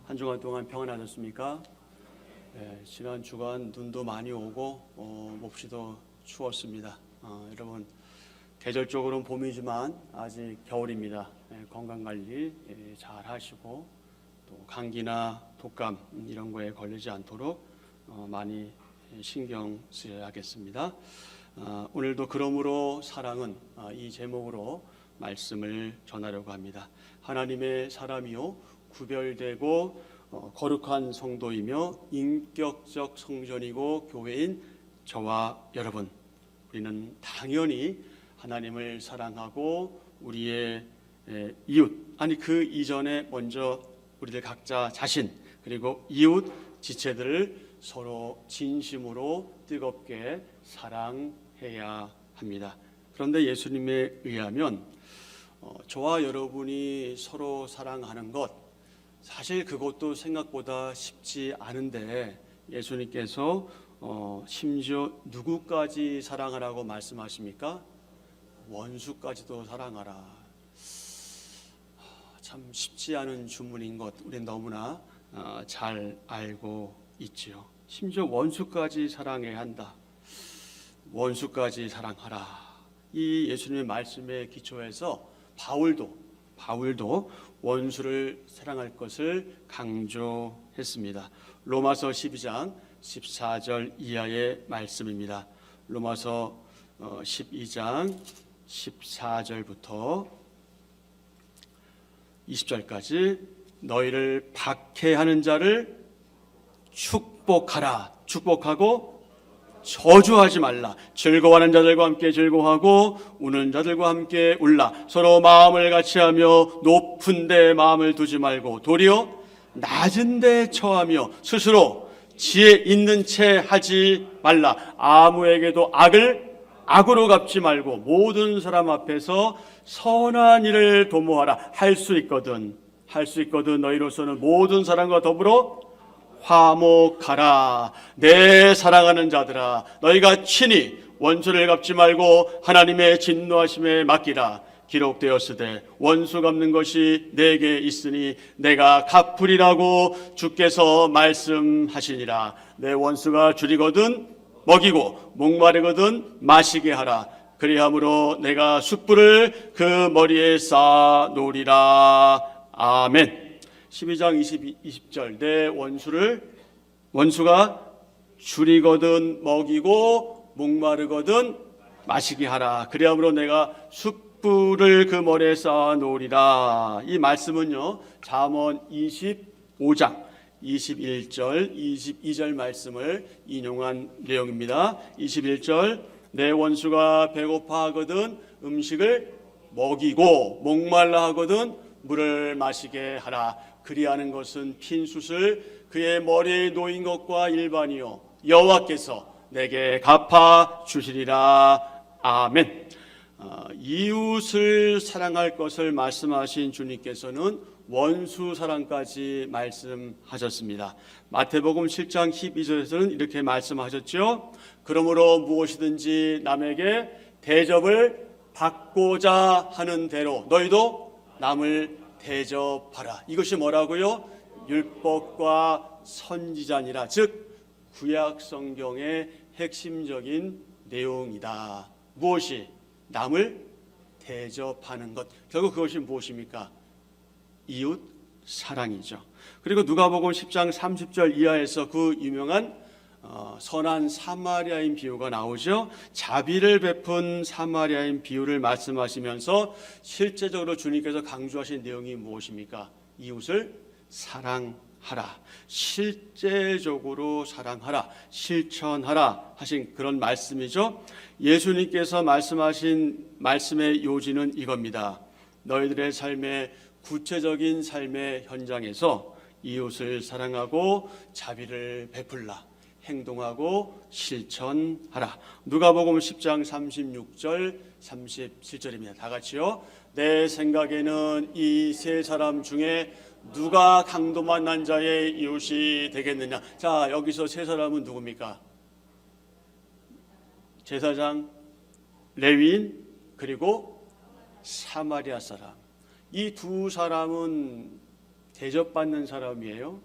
한 주간 동안 평안하셨습니까? 지난 주간 눈도 많이 오고 몹시도 추웠습니다. 여러분 계절적으로는 봄이지만 아직 겨울입니다. 건강관리 잘 하시고 또 감기나 독감 이런 거에 걸리지 않도록 많이 신경 쓰여야겠습니다. 오늘도 그러므로 사랑은 이 제목으로 말씀을 전하려고 합니다. 하나님의 사람이요 구별되고 거룩한 성도이며 인격적 성전이고 교회인 저와 여러분, 우리는 당연히 하나님을 사랑하고 우리의 이웃, 아니 그 이전에 먼저 우리들 각자 자신 그리고 이웃 지체들을 서로 진심으로 뜨겁게 사랑해야 합니다. 그런데 예수님에 의하면 저와 여러분이 서로 사랑하는 것, 사실 그것도 생각보다 쉽지 않은데 예수님께서 심지어 누구까지 사랑하라고 말씀하십니까? 원수까지도 사랑하라. 참 쉽지 않은 주문인 것 우리는 너무나 잘 알고 있지요. 심지어 원수까지 사랑해야 한다. 원수까지 사랑하라. 이 예수님의 말씀에 기초해서 바울도 원수를 사랑할 것을 강조했습니다. 로마서 12장 14절 이하의 말씀입니다. 로마서 12장 14절부터 20절까지 너희를 박해하는 자를 축복하라. 축복하고 저주하지 말라. 즐거워하는 자들과 함께 즐거워하고 우는 자들과 함께 울라. 서로 마음을 같이하며 높은 데 마음을 두지 말고 도리어 낮은 데 처하며 스스로 지혜 있는 채 하지 말라. 아무에게도 악으로 갚지 말고 모든 사람 앞에서 선한 일을 도모하라. 할 수 있거든 너희로서는 모든 사람과 더불어 화목하라. 내 사랑하는 자들아, 너희가 친히 원수를 갚지 말고 하나님의 진노하심에 맡기라. 기록되었으되 원수 갚는 것이 내게 있으니 내가 갚으리라고 주께서 말씀하시니라. 내 원수가 줄이거든 먹이고 목마르거든 마시게 하라. 그리함으로 내가 숯불을 그 머리에 쌓아 놓으리라. 아멘. 12장 20절 내 원수가 줄이거든 먹이고 목마르거든 마시게 하라. 그리함으로 내가 숯불을 그 머리에 쌓아 놓으리라. 이 말씀은요 잠언 25장 21절 22절 말씀을 인용한 내용입니다. 21절 내 원수가 배고파하거든 음식을 먹이고 목말라 하거든 물을 마시게 하라. 그리하는 것은 핀 숯을 그의 머리에 놓인 것과 일반이요 여호와께서 내게 갚아 주시리라. 아멘. 이웃을 사랑할 것을 말씀하신 주님께서는 원수 사랑까지 말씀하셨습니다. 마태복음 7장 12절에서는 이렇게 말씀하셨죠. 그러므로 무엇이든지 남에게 대접을 받고자 하는 대로 너희도 남을 대접하라. 이것이 뭐라고요? 율법과 선지자니라. 즉 구약 성경의 핵심적인 내용이다. 무엇이? 남을 대접하는 것. 결국 그것이 무엇입니까? 이웃 사랑이죠. 그리고 누가복음 10장 30절 이하에서 그 유명한 선한 사마리아인 비유가 나오죠. 자비를 베푼 사마리아인 비유를 말씀하시면서 실제적으로 주님께서 강조하신 내용이 무엇입니까? 이웃을 사랑하라. 실제적으로 사랑하라. 실천하라 하신 그런 말씀이죠. 예수님께서 말씀하신 말씀의 요지는 이겁니다. 너희들의 삶의 구체적인 삶의 현장에서 이웃을 사랑하고 자비를 베풀라. 행동하고 실천하라. 누가복음 10장 36절 37절입니다. 다 같이요. 내 생각에는 이 세 사람 중에 누가 강도 만난 자의 이웃이 되겠느냐. 자, 여기서 세 사람은 누굽니까? 제사장, 레위인, 그리고 사마리아 사람. 이 두 사람은 대접받는 사람이에요.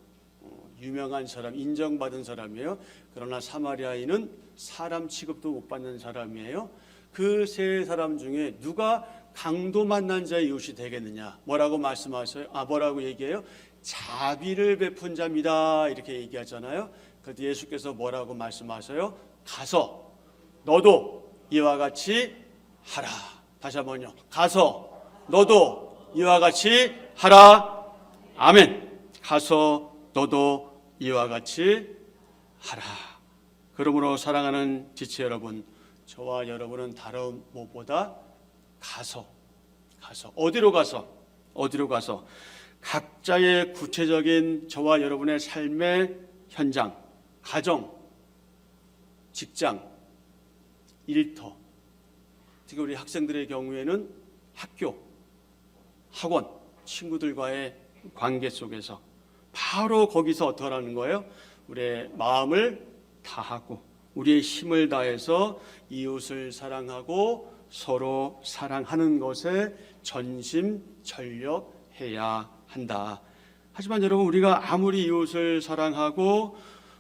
유명한 사람, 인정받은 사람이에요. 그러나 사마리아인은 사람 취급도 못 받는 사람이에요. 그 세 사람 중에 누가 강도 만난 자의 이웃이 되겠느냐? 뭐라고 말씀하세요? 뭐라고 얘기해요? 자비를 베푼 자입니다. 이렇게 얘기하잖아요. 그런데 예수께서 뭐라고 말씀하세요? 가서 너도 이와 같이 하라. 다시 한번요. 가서 너도 이와 같이 하라. 아멘. 가서 너도 이와 같이 하라. 그러므로 사랑하는 지체 여러분, 저와 여러분은 다른 무엇보다 가서 어디로 가서 각자의 구체적인 저와 여러분의 삶의 현장, 가정, 직장, 일터, 특히 우리 학생들의 경우에는 학교, 학원, 친구들과의 관계 속에서 바로 거기서 어떻게 하라는 거예요? 우리의 마음을 다하고 우리의 힘을 다해서 이웃을 사랑하고 서로 사랑하는 것에 전심전력해야 한다. 하지만 여러분, 우리가 아무리 이웃을 사랑하고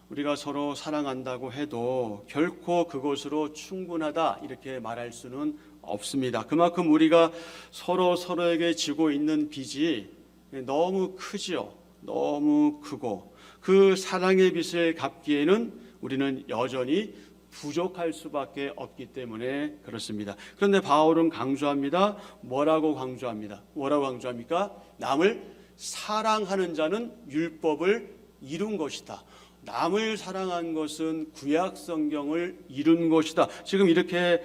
우리가 서로 사랑한다고 해도 결코 그것으로 충분하다 이렇게 말할 수는 없습니다. 그만큼 우리가 서로에게 지고 있는 빚이 너무 크지요. 너무 크고 그 사랑의 빚을 갚기에는 우리는 여전히 부족할 수밖에 없기 때문에 그렇습니다. 그런데 바울은 강조합니다. 뭐라고 강조합니까? 남을 사랑하는 자는 율법을 이룬 것이다. 남을 사랑한 것은 구약 성경을 이룬 것이다. 지금 이렇게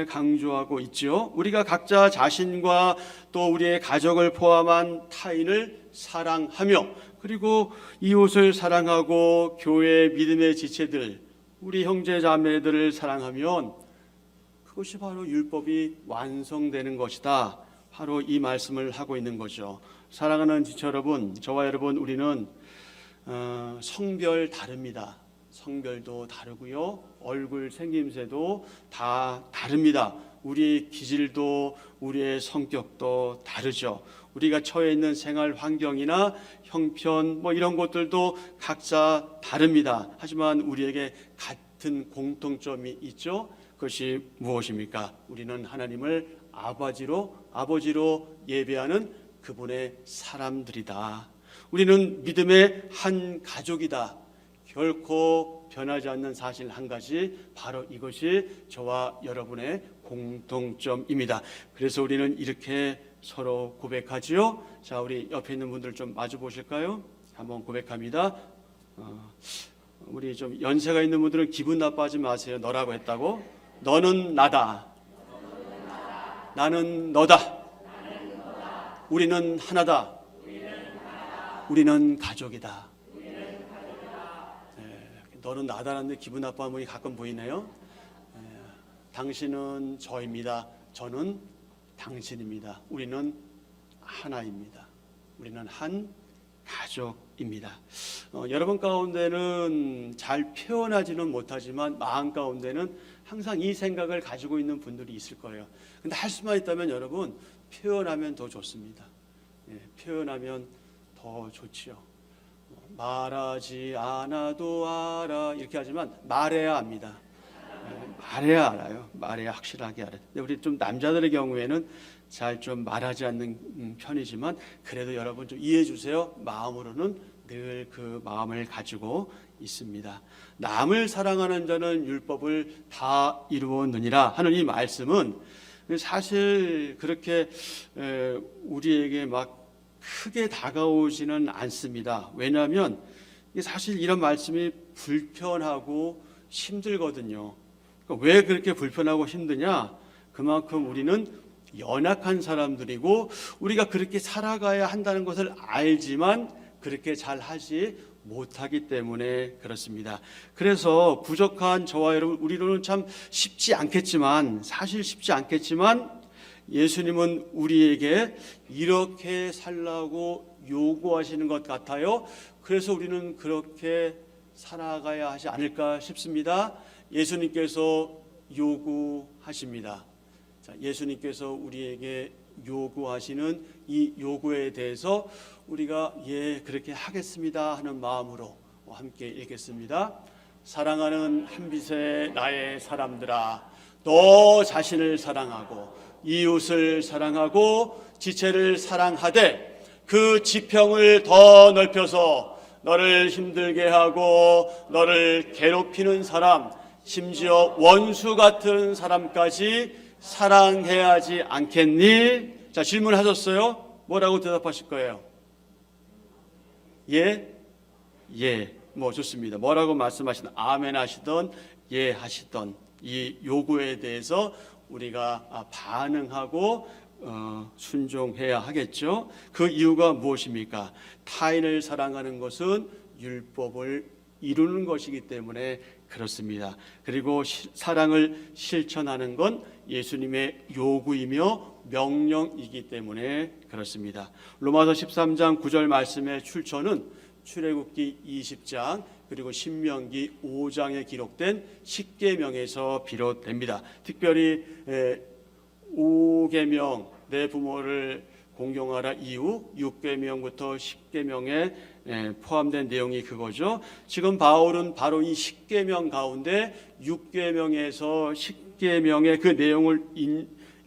강조하고 있죠. 우리가 각자 자신과 또 우리의 가족을 포함한 타인을 사랑하며 그리고 이웃을 사랑하고 교회 믿음의 지체들, 우리 형제 자매들을 사랑하면 그것이 바로 율법이 완성되는 것이다. 바로 이 말씀을 하고 있는 거죠. 사랑하는 지체 여러분, 저와 여러분, 우리는 성별 다릅니다. 성별도 다르고요. 얼굴 생김새도 다 다릅니다. 우리의 기질도 우리의 성격도 다르죠. 우리가 처해 있는 생활 환경이나 형편 이런 것들도 각자 다릅니다. 하지만 우리에게 같은 공통점이 있죠. 그것이 무엇입니까? 우리는 하나님을 아버지로 예배하는 그분의 사람들이다. 우리는 믿음의 한 가족이다. 결코 변하지 않는 사실 한 가지, 바로 이것이 저와 여러분의 공통점입니다. 그래서 우리는 이렇게 서로 고백하지요. 자, 우리 옆에 있는 분들 좀 마주 보실까요? 한번 고백합니다. 우리 좀 연세가 있는 분들은 기분 나빠하지 마세요. 너라고 했다고. 너는 나다. 나는 너다. 우리는 하나다. 우리는 가족이다. 너는 나다라는데 기분 나빠하는 분이 가끔 보이네요. 당신은 저입니다. 저는 당신입니다. 우리는 하나입니다. 우리는 한 가족입니다. 여러분 가운데는 잘 표현하지는 못하지만 마음 가운데는 항상 이 생각을 가지고 있는 분들이 있을 거예요. 근데 할 수만 있다면 여러분, 표현하면 더 좋습니다. 표현하면 더 좋지요. 말하지 않아도 알아 이렇게 하지만 말해야 합니다. 말해야 알아요. 말해야 확실하게 알아요. 근데 우리 좀 남자들의 경우에는 잘 좀 말하지 않는 편이지만 그래도 여러분 좀 이해해 주세요. 마음으로는 늘 그 마음을 가지고 있습니다. 남을 사랑하는 자는 율법을 다 이루었느니라 하는 이 말씀은 사실 그렇게 우리에게 막 크게 다가오지는 않습니다. 왜냐하면 사실 이런 말씀이 불편하고 힘들거든요. 그러니까 왜 그렇게 불편하고 힘드냐? 그만큼 우리는 연약한 사람들이고 우리가 그렇게 살아가야 한다는 것을 알지만 그렇게 잘 하지 못하기 때문에 그렇습니다. 그래서 부족한 저와 여러분, 우리로는 참 쉽지 않겠지만, 사실 쉽지 않겠지만 예수님은 우리에게 이렇게 살라고 요구하시는 것 같아요. 그래서 우리는 그렇게 살아가야 하지 않을까 싶습니다. 예수님께서 요구하십니다. 자, 예수님께서 우리에게 요구하시는 이 요구에 대해서 우리가 예 그렇게 하겠습니다 하는 마음으로 함께 읽겠습니다. 사랑하는 한빛의 나의 사람들아, 너 자신을 사랑하고 이웃을 사랑하고 지체를 사랑하되 그 지평을 더 넓혀서 너를 힘들게 하고 너를 괴롭히는 사람, 심지어 원수 같은 사람까지 사랑해야 하지 않겠니? 자, 질문하셨어요? 뭐라고 대답하실 거예요? 예? 예. 뭐 좋습니다. 뭐라고 말씀하시든 아멘 하시던 예 하시던 이 요구에 대해서 우리가 반응하고 순종해야 하겠죠. 그 이유가 무엇입니까? 타인을 사랑하는 것은 율법을 이루는 것이기 때문에 그렇습니다. 그리고 사랑을 실천하는 건 예수님의 요구이며 명령이기 때문에 그렇습니다. 로마서 13장 9절 말씀의 출처는 출애굽기 20장 그리고 신명기 5장에 기록된 십계명에서 비롯됩니다. 특별히 5계명 내 부모를 공경하라 이후 6계명부터 10계명에 포함된 내용이 그거죠. 지금 바울은 바로 이 10계명 가운데 6계명에서 10계명의 그 내용을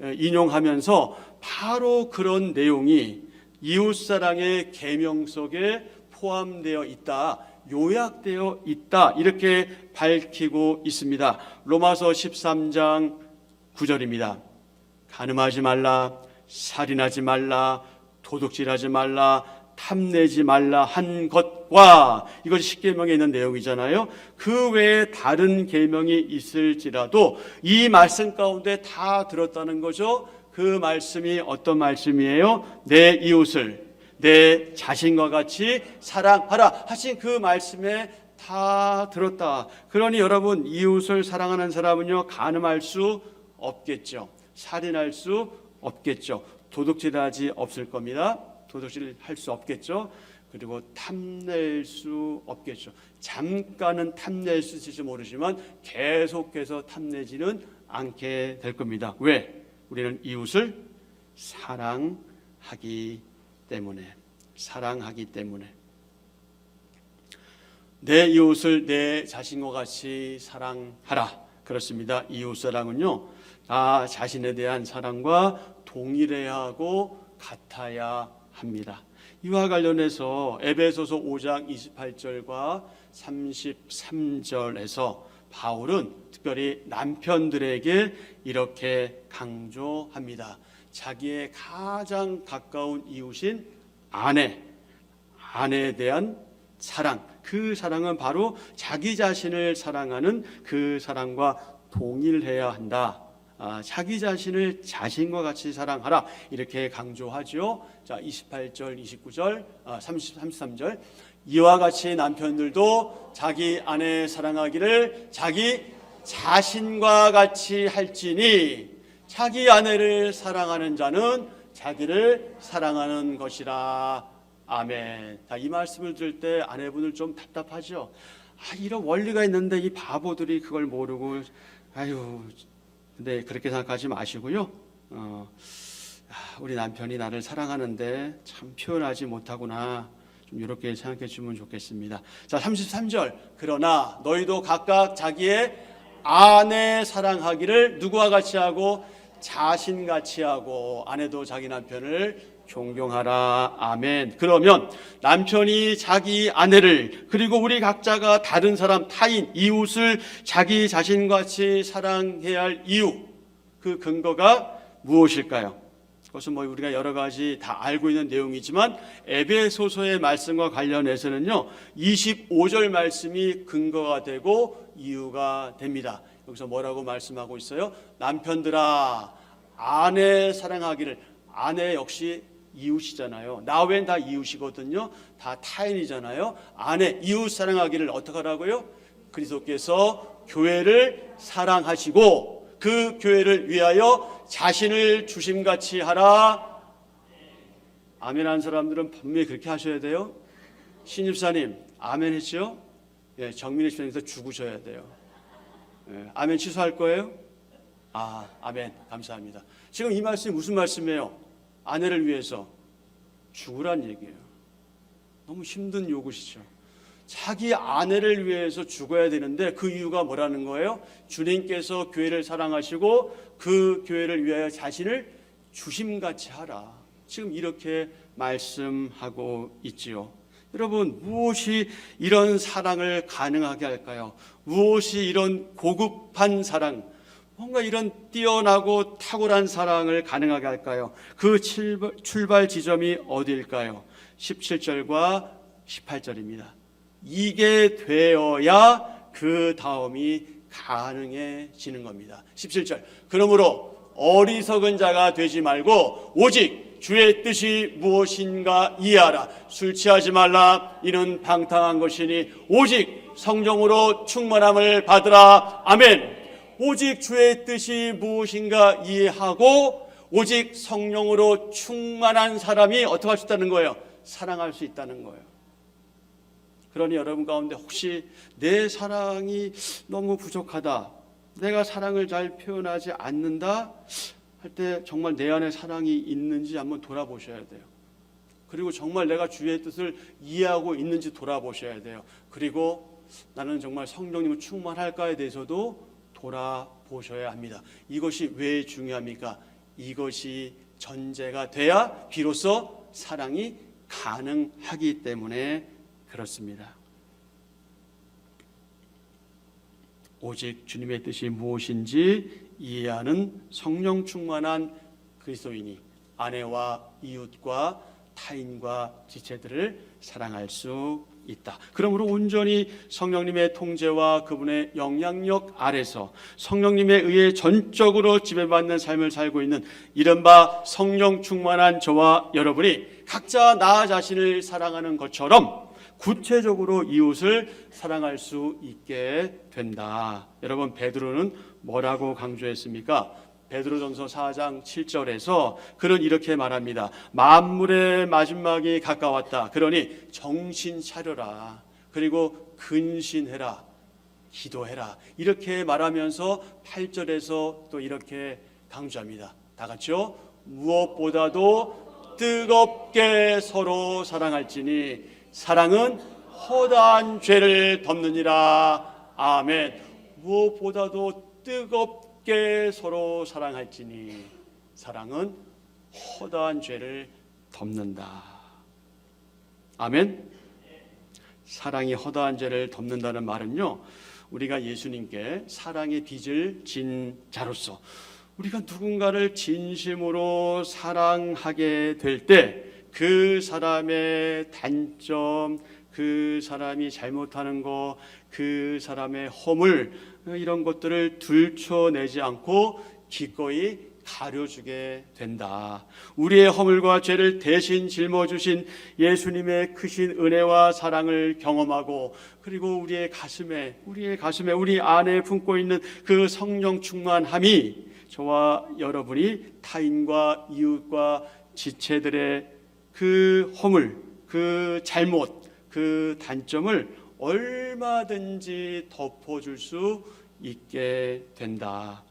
인용하면서 바로 그런 내용이 이웃사랑의 계명 속에 포함되어 있다, 요약되어 있다 이렇게 밝히고 있습니다. 로마서 13장 9절입니다. 간음하지 말라, 살인하지 말라, 도둑질하지 말라, 탐내지 말라 한 것과, 이것이 십계명에 있는 내용이잖아요. 그 외에 다른 계명이 있을지라도 이 말씀 가운데 다 들었다는 거죠. 그 말씀이 어떤 말씀이에요? 내 이웃을 내 자신과 같이 사랑하라 하신 그 말씀에 다 들었다. 그러니 여러분, 이웃을 사랑하는 사람은요, 간음할 수 없겠죠. 살인할 수 없겠죠. 도둑질하지 없을 겁니다. 도둑질할 수 없겠죠. 그리고 탐낼 수 없겠죠. 잠깐은 탐낼 수 있을지 모르지만 계속해서 탐내지는 않게 될 겁니다. 왜? 우리는 이웃을 사랑하기 때문에 내 이웃을 내 자신과 같이 사랑하라. 그렇습니다. 이웃사랑은요, 나 자신에 대한 사랑과 동일해야 하고 같아야 합니다. 이와 관련해서 에베소서 5장 28절과 33절에서 바울은 특별히 남편들에게 이렇게 강조합니다. 자기의 가장 가까운 이웃인 아내에 대한 사랑, 그 사랑은 바로 자기 자신을 사랑하는 그 사랑과 동일해야 한다. 자기 자신을 자신과 같이 사랑하라 이렇게 강조하죠. 자, 28절, 29절, 33절 이와 같이 남편들도 자기 아내 사랑하기를 자기 자신과 같이 할지니 자기 아내를 사랑하는 자는 자기를 사랑하는 것이라. 아멘. 자, 이 말씀을 들을 때 아내분들 좀 답답하죠. 이런 원리가 있는데 이 바보들이 그걸 모르고 근데 그렇게 생각하지 마시고요. 우리 남편이 나를 사랑하는데 참 표현하지 못하구나. 좀 이렇게 생각해 주면 좋겠습니다. 자, 33절. 그러나 너희도 각각 자기의 아내 사랑하기를 누구와 같이 하고 자신같이 하고, 아내도 자기 남편을 존경하라. 아멘. 그러면 남편이 자기 아내를, 그리고 우리 각자가 다른 사람, 타인, 이웃을 자기 자신같이 사랑해야 할 이유, 그 근거가 무엇일까요? 그것은 우리가 여러 가지 다 알고 있는 내용이지만 에베소서의 말씀과 관련해서는요, 25절 말씀이 근거가 되고 이유가 됩니다. 여기서 뭐라고 말씀하고 있어요? 남편들아, 아내 사랑하기를. 아내 역시 이웃이잖아요. 나 외엔 다 이웃이거든요. 다 타인이잖아요. 아내, 이웃 사랑하기를 어떻게 하라고요? 그리스도께서 교회를 사랑하시고 그 교회를 위하여 자신을 주심같이 하라. 아멘 하는 사람들은 분명히 그렇게 하셔야 돼요. 신입사님 아멘 했죠? 예, 정민희 집사님께서 죽으셔야 돼요. 아멘 취소할 거예요? 아멘. 감사합니다. 지금 이 말씀이 무슨 말씀이에요? 아내를 위해서 죽으란 얘기예요. 너무 힘든 요구시죠. 자기 아내를 위해서 죽어야 되는데 그 이유가 뭐라는 거예요? 주님께서 교회를 사랑하시고 그 교회를 위하여 자신을 주심같이 하라. 지금 이렇게 말씀하고 있지요. 여러분, 무엇이 이런 사랑을 가능하게 할까요? 무엇이 이런 고급한 사랑, 뭔가 이런 뛰어나고 탁월한 사랑을 가능하게 할까요? 그 출발 지점이 어디일까요? 17절과 18절입니다. 이게 되어야 그 다음이 가능해지는 겁니다. 17절. 그러므로 어리석은 자가 되지 말고 오직 주의 뜻이 무엇인가 이해하라. 술 취하지 말라. 이는 방탕한 것이니 오직 성령으로 충만함을 받으라. 아멘. 오직 주의 뜻이 무엇인가 이해하고 오직 성령으로 충만한 사람이 어떻게 할 수 있다는 거예요? 사랑할 수 있다는 거예요. 그러니 여러분 가운데 혹시 내 사랑이 너무 부족하다, 내가 사랑을 잘 표현하지 않는다 할 때 정말 내 안에 사랑이 있는지 한번 돌아보셔야 돼요. 그리고 정말 내가 주의 뜻을 이해하고 있는지 돌아보셔야 돼요. 그리고 나는 정말 성령님을 충만할까에 대해서도 돌아보셔야 합니다. 이것이 왜 중요합니까? 이것이 전제가 돼야 비로소 사랑이 가능하기 때문에 그렇습니다. 오직 주님의 뜻이 무엇인지 이해하는 성령 충만한 그리스도인이 아내와 이웃과 타인과 지체들을 사랑할 수 있다. 그러므로 온전히 성령님의 통제와 그분의 영향력 아래서 성령님에 의해 전적으로 지배받는 삶을 살고 있는 이른바 성령 충만한 저와 여러분이 각자 나 자신을 사랑하는 것처럼 구체적으로 이웃을 사랑할 수 있게 된다. 여러분, 베드로는 뭐라고 강조했습니까? 베드로전서 4장 7절에서 그는 이렇게 말합니다. 만물의 마지막이 가까웠다. 그러니 정신 차려라. 그리고 근신해라. 기도해라. 이렇게 말하면서 8절에서 또 이렇게 강조합니다. 다 같이요. 무엇보다도 뜨겁게 서로 사랑할지니 사랑은 허다한 죄를 덮느니라. 아멘. 무엇보다도 뜨겁게 서로 사랑할지니 사랑은 허다한 죄를 덮는다. 아멘. 사랑이 허다한 죄를 덮는다는 말은요, 우리가 예수님께 사랑의 빚을 진 자로서 우리가 누군가를 진심으로 사랑하게 될 때 그 사람의 단점, 그 사람이 잘못하는 거, 그 사람의 허물, 이런 것들을 들춰내지 않고 기꺼이 가려주게 된다. 우리의 허물과 죄를 대신 짊어주신 예수님의 크신 은혜와 사랑을 경험하고, 그리고 우리의 가슴에 우리 안에 품고 있는 그 성령 충만함이 저와 여러분이 타인과 이웃과 지체들의 그 허물, 그 잘못, 그 단점을 얼마든지 덮어줄 수 있게 된다.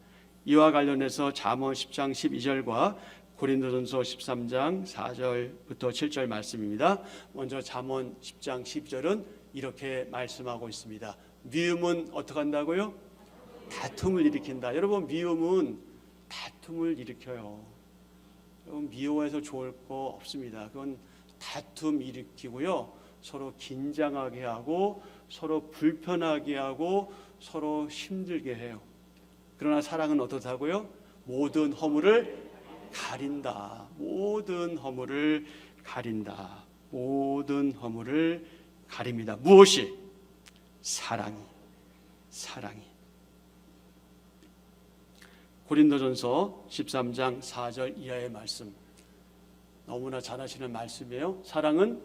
이와 관련해서 잠언 10장 12절과 고린도전서 13장 4절부터 7절 말씀입니다. 먼저 잠언 10장 12절은 이렇게 말씀하고 있습니다. 미움은 어떻게 한다고요? 다툼을 일으킨다. 여러분, 미움은 다툼을 일으켜요. 여러분, 미워해서 좋을 거 없습니다. 그건 다툼 일으키고요, 서로 긴장하게 하고 서로 불편하게 하고 서로 힘들게 해요. 그러나 사랑은 어떻다고요? 모든 허물을 가린다. 모든 허물을 가린다. 모든 허물을 가립니다. 무엇이? 사랑이. 고린도전서 13장 4절 이하의 말씀, 너무나 잘 아시는 말씀이에요. 사랑은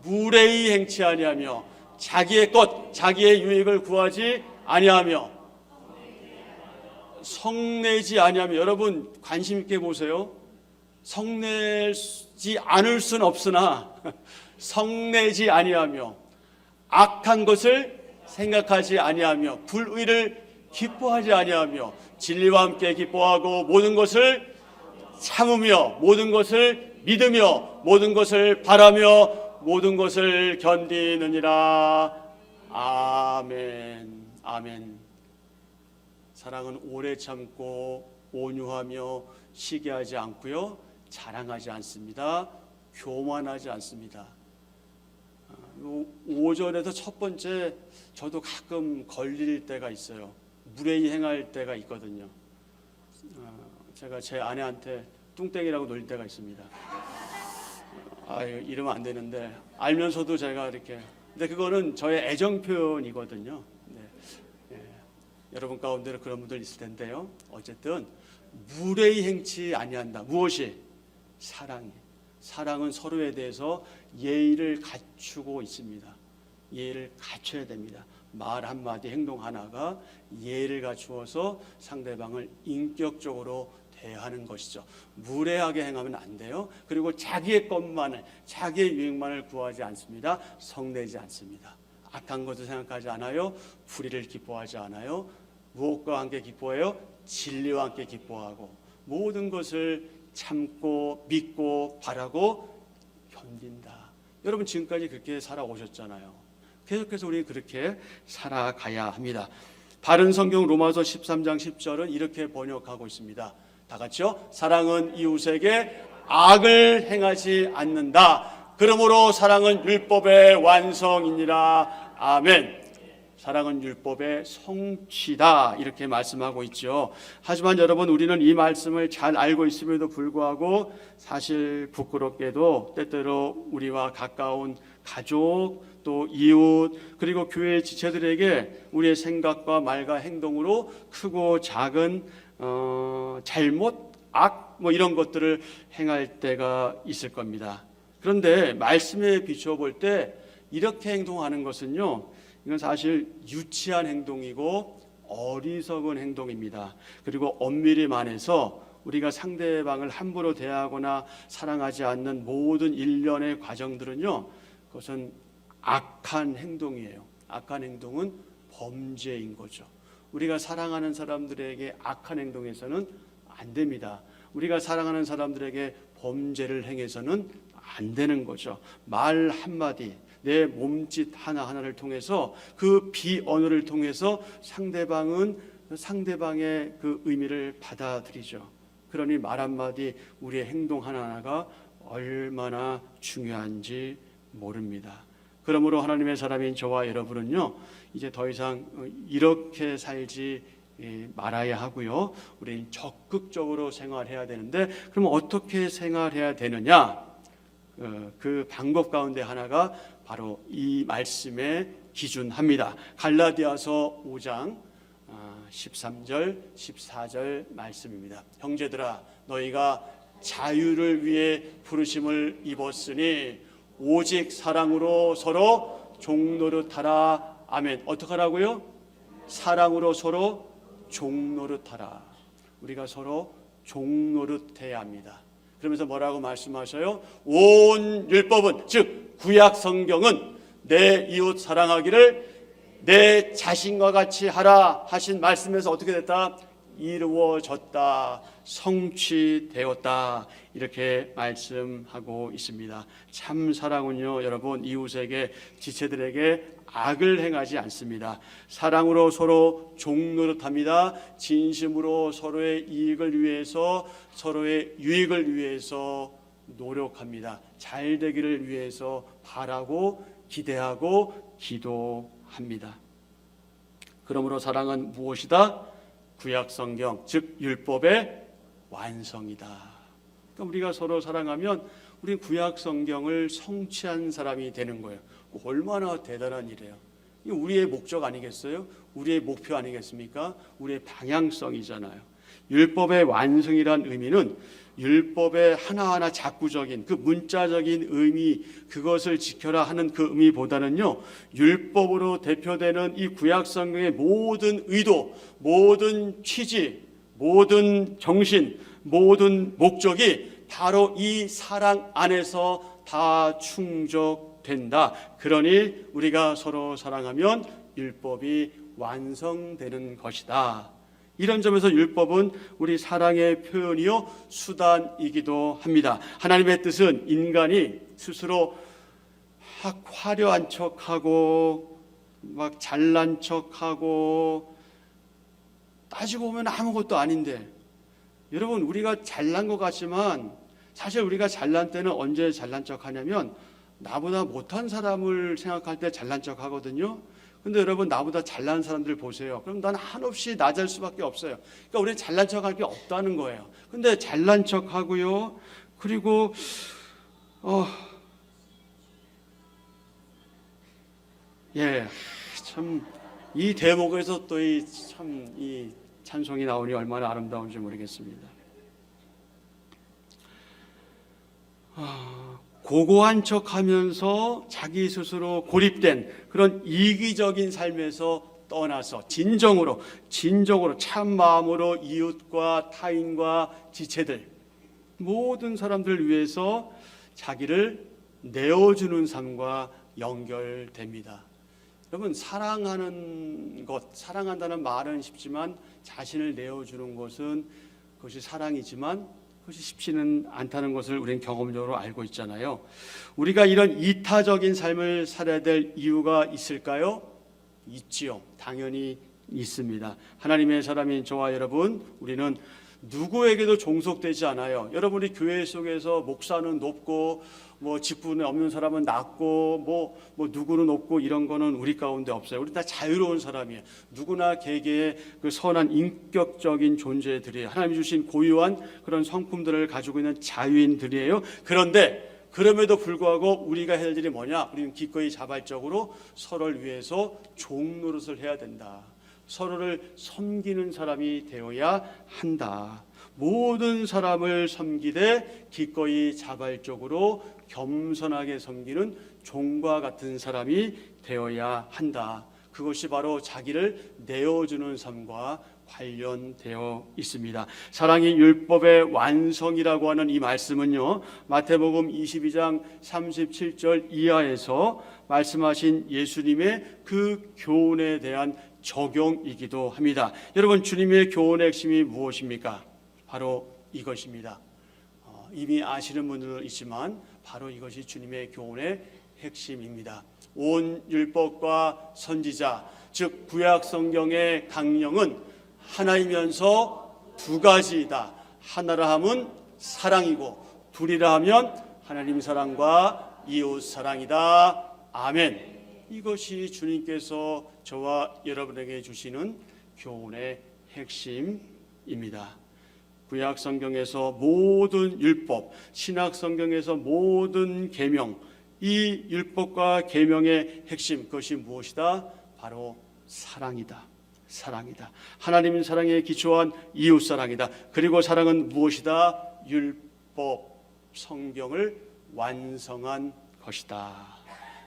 무례히 행치 아니하며 자기의 것, 자기의 유익을 구하지 아니하며 성내지 아니하며. 여러분, 관심 있게 보세요. 성내지 않을 수는 없으나 성내지 아니하며 악한 것을 생각하지 아니하며 불의를 기뻐하지 아니하며 진리와 함께 기뻐하고 모든 것을 참으며 모든 것을 믿으며 모든 것을 바라며 모든 것을 견디느니라. 아멘. 아멘. 사랑은 오래 참고 온유하며 시기하지 않고요, 자랑하지 않습니다. 교만하지 않습니다. 5절에서 첫 번째, 저도 가끔 걸릴 때가 있어요. 무례히 행할 때가 있거든요. 제가 제 아내한테 뚱땡이라고 놀릴 때가 있습니다. 이러면 안 되는데 알면서도 제가 이렇게, 근데 그거는 저의 애정 표현이거든요. 여러분 가운데는 그런 분들 있을 텐데요. 어쨌든 무례히 행치 아니한다. 무엇이? 사랑이. 사랑은 서로에 대해서 예의를 갖추고 있습니다. 예의를 갖춰야 됩니다. 말 한마디, 행동 하나가 예의를 갖추어서 상대방을 인격적으로 대하는 것이죠. 무례하게 행하면 안 돼요. 그리고 자기의 것만을, 자기의 유익만을 구하지 않습니다. 성내지 않습니다. 악한 것을 생각하지 않아요. 불의를 기뻐하지 않아요. 무엇과 함께 기뻐해요? 진리와 함께 기뻐하고 모든 것을 참고 믿고 바라고 견딘다. 여러분 지금까지 그렇게 살아오셨잖아요. 계속해서 우리 그렇게 살아가야 합니다. 바른 성경 로마서 13장 10절은 이렇게 번역하고 있습니다. 다 같이요. 사랑은 이웃에게 악을 행하지 않는다. 그러므로 사랑은 율법의 완성이니라. 아멘. 사랑은 율법의 성취다, 이렇게 말씀하고 있죠. 하지만 여러분, 우리는 이 말씀을 잘 알고 있음에도 불구하고 사실 부끄럽게도 때때로 우리와 가까운 가족, 또 이웃, 그리고 교회 지체들에게 우리의 생각과 말과 행동으로 크고 작은 잘못, 악, 이런 것들을 행할 때가 있을 겁니다. 그런데 말씀에 비추어 볼 때 이렇게 행동하는 것은요, 이건 사실 유치한 행동이고 어리석은 행동입니다. 그리고 엄밀히 말해서 우리가 상대방을 함부로 대하거나 사랑하지 않는 모든 일련의 과정들은요, 그것은 악한 행동이에요. 악한 행동은 범죄인 거죠. 우리가 사랑하는 사람들에게 악한 행동해서는 안 됩니다. 우리가 사랑하는 사람들에게 범죄를 행해서는 안 되는 거죠. 말 한마디, 내 몸짓 하나하나를 통해서, 그 비언어를 통해서 상대방의 그 의미를 받아들이죠. 그러니 말 한마디, 우리의 행동 하나하나가 얼마나 중요한지 모릅니다. 그러므로 하나님의 사람인 저와 여러분은요, 이제 더 이상 이렇게 살지 말아야 하고요, 우리는 적극적으로 생활해야 되는데, 그럼 어떻게 생활해야 되느냐? 그 방법 가운데 하나가 바로 이 말씀에 기준합니다. 갈라디아서 5장 13절 14절 말씀입니다. 형제들아, 너희가 자유를 위해 부르심을 입었으니 오직 사랑으로 서로 종노릇하라. 아멘. 어떻게 하라고요? 사랑으로 서로 종노릇하라. 우리가 서로 종노릇해야 합니다. 그러면서 뭐라고 말씀하셔요? 온 율법은, 즉 구약 성경은 내 이웃 사랑하기를 내 자신과 같이 하라 하신 말씀에서 어떻게 됐다? 이루어졌다, 성취되었다, 이렇게 말씀하고 있습니다. 참 사랑은요, 여러분, 이웃에게, 지체들에게 악을 행하지 않습니다. 사랑으로 서로 종노릇합니다. 진심으로 서로의 이익을 위해서, 서로의 유익을 위해서 노력합니다. 잘 되기를 위해서 바라고 기대하고 기도합니다. 그러므로 사랑은 무엇이다? 구약 성경, 즉 율법의 완성이다. 그러니까 우리가 서로 사랑하면 우리 구약 성경을 성취한 사람이 되는 거예요. 얼마나 대단한 일이에요. 이게 우리의 목적 아니겠어요? 우리의 목표 아니겠습니까? 우리의 방향성이잖아요. 율법의 완성이란 의미는 율법의 하나하나 작구적인 그 문자적인 의미, 그것을 지켜라 하는 그 의미보다는요, 율법으로 대표되는 이 구약 성경의 모든 의도, 모든 취지, 모든 정신, 모든 목적이 바로 이 사랑 안에서 다 충족된다. 그러니 우리가 서로 사랑하면 율법이 완성되는 것이다. 이런 점에서 율법은 우리 사랑의 표현이요 수단이기도 합니다. 하나님의 뜻은 인간이 스스로 막 화려한 척하고 막 잘난 척하고 따지고 보면 아무것도 아닌데, 여러분 우리가 잘난 것 같지만 사실 우리가 잘난 때는 언제 잘난 척하냐면 나보다 못한 사람을 생각할 때 잘난 척하거든요. 근데 여러분 나보다 잘난 사람들 보세요. 그럼 난 한없이 낮을 수밖에 없어요. 그러니까 우리는 잘난 척할 게 없다는 거예요. 근데 잘난 척하고요. 그리고 참 이 대목에서 또 이 찬송이 나오니 얼마나 아름다운지 모르겠습니다. 고고한 척하면서 자기 스스로 고립된 그런 이기적인 삶에서 떠나서 진정으로 참 마음으로 이웃과 타인과 지체들 모든 사람들 위해서 자기를 내어주는 삶과 연결됩니다. 여러분 사랑한다는 말은 쉽지만 자신을 내어주는 것은 그것이 사랑이지만 그것이 쉽지는 않다는 것을 우리는 경험적으로 알고 있잖아요. 우리가 이런 이타적인 삶을 살아야 될 이유가 있을까요? 있지요. 당연히 있습니다. 하나님의 사람인 저와 여러분, 우리는 누구에게도 종속되지 않아요. 여러분이 교회 속에서 목사는 높고 뭐 직분에 없는 사람은 낮고 뭐 누구는 높고 이런 거는 우리 가운데 없어요. 우리 다 자유로운 사람이에요. 누구나 개개의 그 선한 인격적인 존재들이에요. 하나님이 주신 고유한 그런 성품들을 가지고 있는 자유인들이에요. 그런데 그럼에도 불구하고 우리가 해야 할 일이 뭐냐? 우리는 기꺼이 자발적으로 서로를 위해서 종노릇을 해야 된다. 서로를 섬기는 사람이 되어야 한다. 모든 사람을 섬기되 기꺼이 자발적으로 겸손하게 섬기는 종과 같은 사람이 되어야 한다. 그것이 바로 자기를 내어주는 삶과 관련되어 있습니다. 사랑이 율법의 완성이라고 하는 이 말씀은요, 마태복음 22장 37절 이하에서 말씀하신 예수님의 그 교훈에 대한 적용이기도 합니다. 여러분, 주님의 교훈의 핵심이 무엇입니까? 바로 이것입니다. 이미 아시는 분들도 있지만 바로 이것이 주님의 교훈의 핵심입니다. 온 율법과 선지자, 즉 구약 성경의 강령은 하나이면서 두 가지이다. 하나라 함은 사랑이고 둘이라 하면 하나님 사랑과 이웃 사랑이다. 아멘. 이것이 주님께서 저와 여러분에게 주시는 교훈의 핵심입니다. 구약 성경에서 모든 율법, 신약 성경에서 모든 계명, 이 율법과 계명의 핵심, 그것이 무엇이다? 바로 사랑이다. 사랑이다. 하나님 사랑에 기초한 이웃 사랑이다. 그리고 사랑은 무엇이다? 율법, 성경을 완성한 것이다.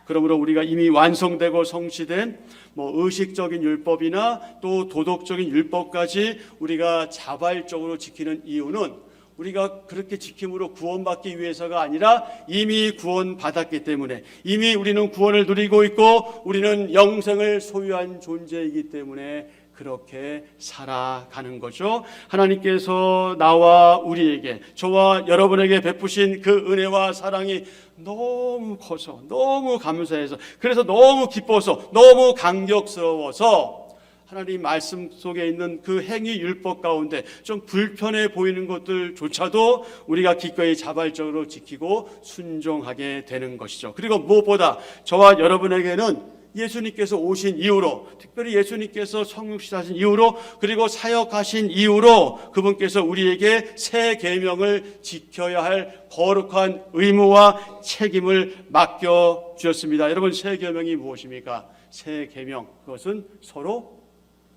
그러므로 우리가 이미 완성되고 성취된 의식적인 율법이나 또 도덕적인 율법까지 우리가 자발적으로 지키는 이유는 우리가 그렇게 지킴으로 구원받기 위해서가 아니라 이미 구원받았기 때문에, 이미 우리는 구원을 누리고 있고 우리는 영생을 소유한 존재이기 때문에 그렇게 살아가는 거죠. 하나님께서 나와 우리에게, 저와 여러분에게 베푸신 그 은혜와 사랑이 너무 커서, 너무 감사해서, 그래서 너무 기뻐서, 너무 감격스러워서 하나님 말씀 속에 있는 그 행위 율법 가운데 좀 불편해 보이는 것들조차도 우리가 기꺼이 자발적으로 지키고 순종하게 되는 것이죠. 그리고 무엇보다 저와 여러분에게는 예수님께서 오신 이후로, 특별히 예수님께서 성육신하신 이후로, 그리고 사역하신 이후로 그분께서 우리에게 새 계명을 지켜야 할 거룩한 의무와 책임을 맡겨 주셨습니다. 여러분, 새 계명이 무엇입니까? 새 계명, 그것은 서로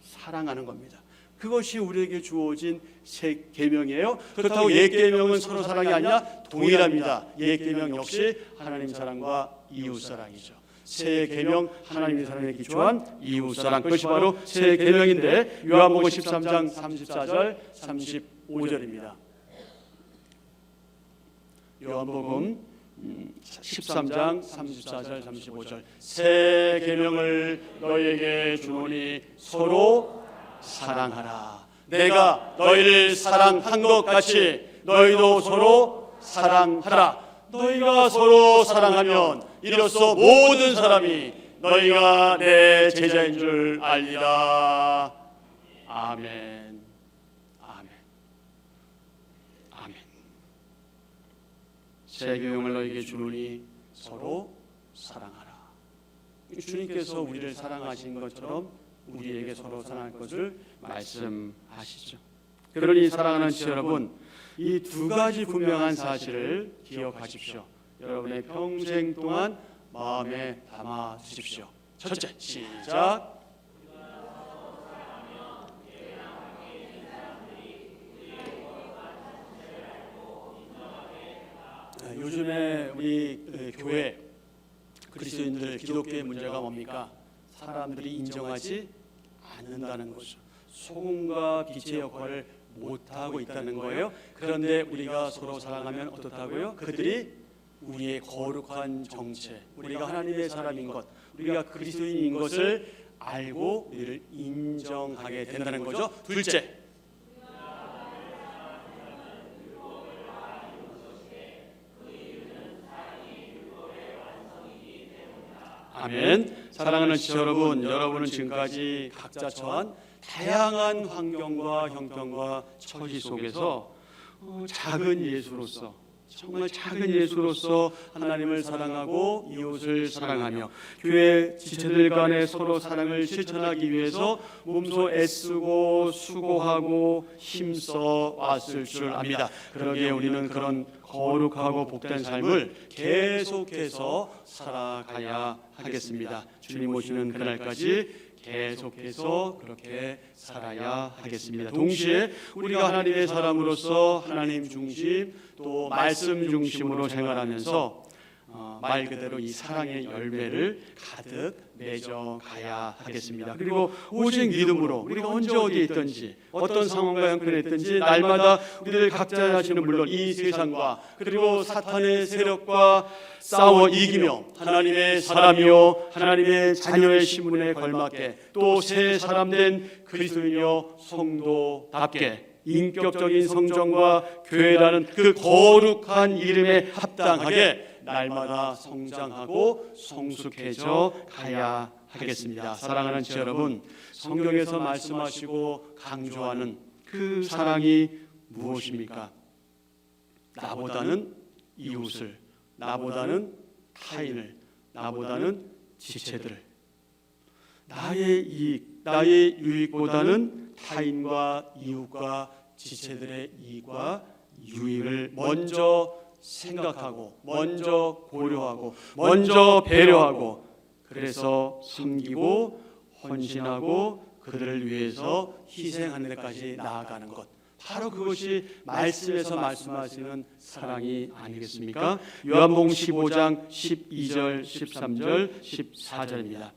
사랑하는 겁니다. 그것이 우리에게 주어진 새 계명이에요. 그렇다고 옛 계명은 서로 사랑이 아니라 동일합니다. 옛 계명 역시 하나님 사랑과 이웃 사랑이죠. 새 계명, 하나님의 사랑에 기초한 이웃 사랑, 그것이 바로 새 계명인데 요한복음 13장 34절 35절입니다. 요한복음 13장 34절 35절 새 계명을 너희에게 주노니 서로 사랑하라. 내가 너희를 사랑한 것 같이 너희도 서로 사랑하라. 너희가 서로 사랑하면 이로써 모든 사람이 너희가 내 제자인 줄 알리라. 아멘. 아멘. 아멘. 새 계명을 너희에게 주노니 서로 사랑하라. 주님께서 우리를 사랑하신 것처럼 우리에게 서로 사랑할 것을 말씀하시죠. 그러니 사랑하는 지 여러분, 이 두 가지 분명한 사실을 기억하십시오. 여러분의 평생 동안 마음에 담아 두십시오. 첫째, 시작. 요즘에 우리 교회 그리스도인들 기독교의 문제가 뭡니까? 사람들이 인정하지 않는다는 거죠. 소금과 빛의 역할을 못하고 있다는 거예요. 그런데 우리가 서로 사랑하면 어떻다고요? 그들이 우리의 거룩한 정체, 우리가 하나님의 사람인 것, 우리가 그리스도인인 것을 알고 우리를 인정하게 된다는 거죠. 둘째, 아멘. 사랑하는 지체 여러분, 여러분은 지금까지 각자 처한 다양한 환경과 형편과 처지 속에서 작은 예수로서, 정말 작은 예수로서 하나님을 사랑하고 이웃을 사랑하며 교회 지체들 간에 서로 사랑을 실천하기 위해서 몸소 애쓰고 수고하고 힘써 왔을 줄 압니다. 그러기에 우리는 그런 거룩하고 복된 삶을 계속해서 살아가야 하겠습니다. 주님 오시는 그날까지 계속해서 그렇게 살아야 하겠습니다. 동시에 우리가 하나님의 사람으로서 하나님 중심 또 말씀 중심으로 생활하면서 말 그대로 이 사랑의 열매를 가득 맺어가야 하겠습니다. 그리고 오직 믿음으로 우리가 언제 어디에 있든지 어떤 상황과 형편에 있든지 날마다 우리들 각자 자신은 물론 이 세상과 그리고 사탄의 세력과 싸워 이기며 하나님의 사람이요 하나님의 자녀의 신분에 걸맞게 또 새 사람된 그리스도인이요 성도답게 인격적인 성정과 교회라는 그 거룩한 이름에 합당하게 날마다 성장하고 성숙해져 가야 하겠습니다. 사랑하는 지 여러분, 성경에서 말씀하시고 강조하는 그 사랑이 무엇입니까? 나보다는 이웃을, 나보다는 타인을, 나보다는 지체들을, 나의 이익, 나의 유익보다는 타인과 이웃과 지체들의 이익과 유익을 먼저 생각하고 먼저 고려하고 먼저 배려하고 그래서 섬기고 헌신하고 그들을 위해서 희생하는 데까지 나아가는 것, 바로 그것이 말씀에서 말씀하시는 사랑이 아니겠습니까? 요한복음 15장 12절 13절 14절입니다.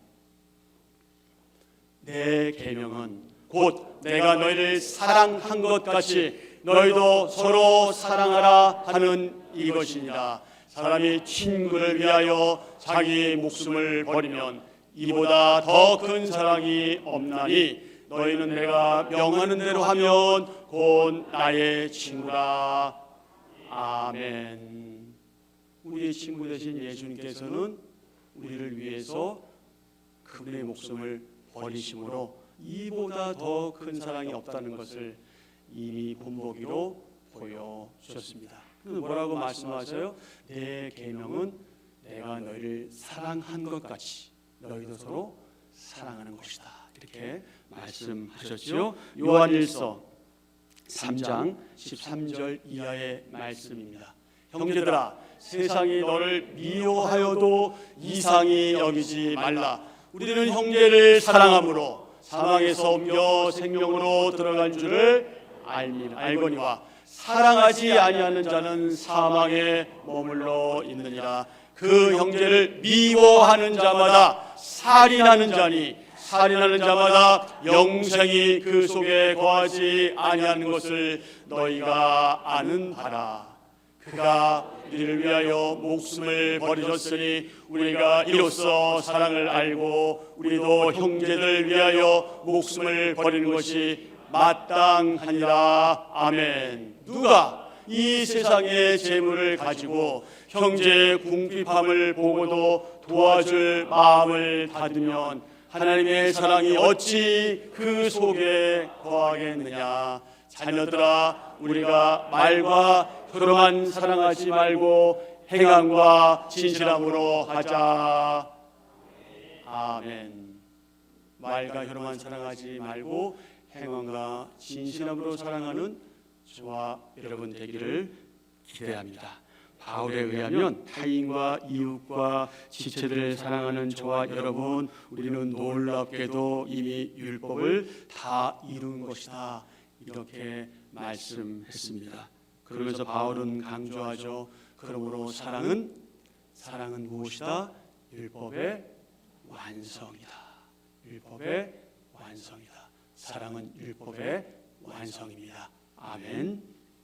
내 계명은 곧 내가 너희를 사랑한 것 같이 너희도 서로 사랑하라 하는 이것이니라. 사람이 친구를 위하여 자기 목숨을 버리면 이보다 더 큰 사랑이 없나니 너희는 내가 명하는 대로 하면 곧 나의 친구라. 아멘. 우리의 친구 되신 예수님께서는 우리를 위해서 그분의 목숨을 버리심으로 이보다 더 큰 사랑이 없다는 것을 이미 본보기로 보여주셨습니다. 뭐라고 말씀하세요? 내 계명은 내가 너희를 사랑한 것 같이 너희도 서로 사랑하는 것이다. 이렇게 말씀하셨죠. 요한일서 3장 13절 이하의 말씀입니다. 형제들아, 세상이 너를 미워하여도 이상히 여기지 말라. 우리는 형제를 사랑함으로 사망에서 옮겨 생명으로 들어간 줄을 알거니와 사랑하지 아니하는 자는 사망에 머물러 있느니라. 그 형제를 미워하는 자마다 살인하는 자니 살인하는 자마다 영생이 그 속에 거하지 아니하는 것을 너희가 아는 바라. 그가 우리를 위하여 목숨을 버리셨으니 우리가 이로써 사랑을 알고 우리도 형제들 위하여 목숨을 버리는 것이 마땅하니라. 아멘. 누가 이 세상의 재물을 가지고 형제의 궁핍함을 보고도 도와줄 마음을 닫으면 하나님의 사랑이 어찌 그 속에 거하겠느냐. 자녀들아, 우리가 말과 혀로만 사랑하지 말고 행함과 진실함으로 하자. 아멘. 말과 혀로만 사랑하지 말고 행함과 진실함으로 사랑하는 저와 여러분 되기를 기대합니다. 바울에 의하면 타인과 이웃과 지체들을 사랑하는 저와 여러분, 우리는 놀랍게도 이미 율법을 다 이룬 것이다, 이렇게 말씀했습니다. 그러면서 바울은 강조하죠. 그러므로 사랑은 무엇이다? 율법의 완성이다. 율법의 완성이다. 사랑은 율법의 완성입니다. 아멘.